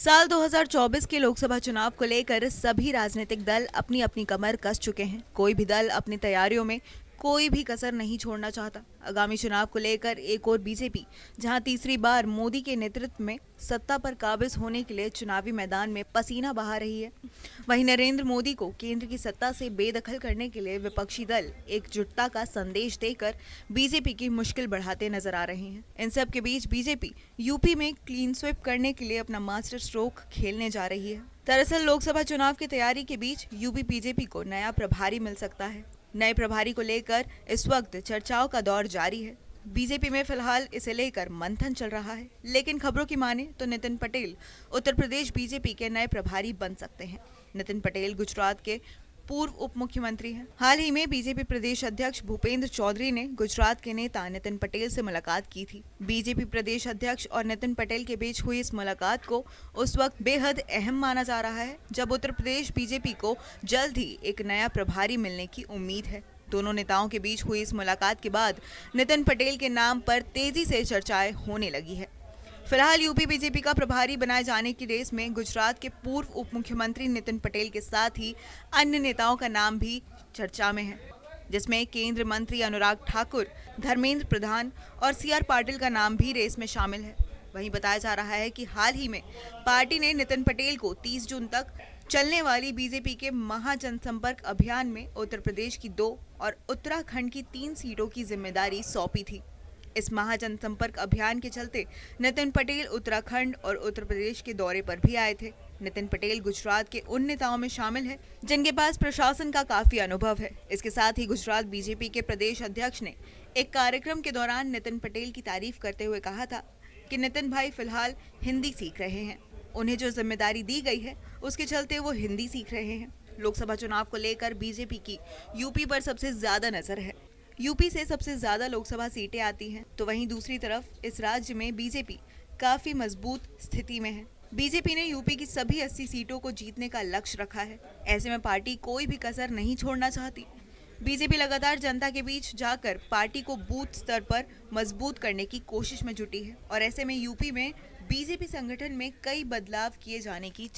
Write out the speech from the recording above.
साल 2024 के लोकसभा चुनाव को लेकर सभी राजनीतिक दल अपनी अपनी कमर कस चुके हैं। कोई भी दल अपनी तैयारियों में कोई भी कसर नहीं छोड़ना चाहता। आगामी चुनाव को लेकर एक और बीजेपी जहां तीसरी बार मोदी के नेतृत्व में सत्ता पर काबिज होने के लिए चुनावी मैदान में पसीना बहा रही है, वहीं नरेंद्र मोदी को केंद्र की सत्ता से बेदखल करने के लिए विपक्षी दल एकजुटता का संदेश देकर बीजेपी की मुश्किल बढ़ाते नजर आ रहे हैं। इन सब के बीच बीजेपी यूपी में क्लीन स्वीप करने के लिए अपना मास्टर स्ट्रोक खेलने जा रही है। दरअसल लोकसभा चुनाव की तैयारी के बीच यूपी बीजेपी को नया प्रभारी मिल सकता है। नए प्रभारी को लेकर इस वक्त चर्चाओं का दौर जारी है। बीजेपी में फिलहाल इसे लेकर मंथन चल रहा है, लेकिन खबरों की माने तो नितिन पटेल उत्तर प्रदेश बीजेपी के नए प्रभारी बन सकते हैं। नितिन पटेल गुजरात के पूर्व उप मुख्यमंत्री हैं। हाल ही में बीजेपी प्रदेश अध्यक्ष भूपेंद्र चौधरी ने गुजरात के नेता नितिन पटेल से मुलाकात की थी। बीजेपी प्रदेश अध्यक्ष और नितिन पटेल के बीच हुई इस मुलाकात को उस वक्त बेहद अहम माना जा रहा है, जब उत्तर प्रदेश बीजेपी को जल्द ही एक नया प्रभारी मिलने की उम्मीद है। दोनों नेताओं के बीच हुई इस मुलाकात के बाद नितिन पटेल के नाम पर तेजी से चर्चाएं होने लगी है। फिलहाल यूपी बीजेपी का प्रभारी बनाए जाने की रेस में गुजरात के पूर्व उप मुख्यमंत्री नितिन पटेल के साथ ही अन्य नेताओं का नाम भी चर्चा में है, जिसमें केंद्रीय मंत्री अनुराग ठाकुर, धर्मेंद्र प्रधान और सीआर पाटिल का नाम भी रेस में शामिल है। वहीं बताया जा रहा है कि हाल ही में पार्टी ने नितिन पटेल को 30 जून तक चलने वाली बीजेपी के महाजनसंपर्क अभियान में उत्तर प्रदेश की 2 और उत्तराखंड की 3 सीटों की जिम्मेदारी सौंपी थी। इस महाजनसंपर्क अभियान के चलते नितिन पटेल उत्तराखंड और उत्तर प्रदेश के दौरे पर भी आए थे। नितिन पटेल गुजरात के उन नेताओं में शामिल हैं जिनके पास प्रशासन का काफी अनुभव है। इसके साथ ही गुजरात बीजेपी के प्रदेश अध्यक्ष ने एक कार्यक्रम के दौरान नितिन पटेल की तारीफ करते हुए कहा था कि नितिन भाई फिलहाल हिंदी सीख रहे हैं। उन्हें जो जिम्मेदारी दी गई है उसके चलते वो हिंदी सीख रहे हैं। लोकसभा चुनाव को लेकर बीजेपी की यूपी पर सबसे ज्यादा नजर है। यूपी से सबसे ज्यादा लोकसभा सीटें आती हैं, तो वहीं दूसरी तरफ इस राज्य में बीजेपी काफी मजबूत स्थिति में है। बीजेपी ने यूपी की सभी 80 सीटों को जीतने का लक्ष्य रखा है। ऐसे में पार्टी कोई भी कसर नहीं छोड़ना चाहती। बीजेपी लगातार जनता के बीच जाकर पार्टी को बूथ स्तर पर मजबूत करने की कोशिश में जुटी है और ऐसे में यूपी में बीजेपी संगठन में कई बदलाव किए जाने की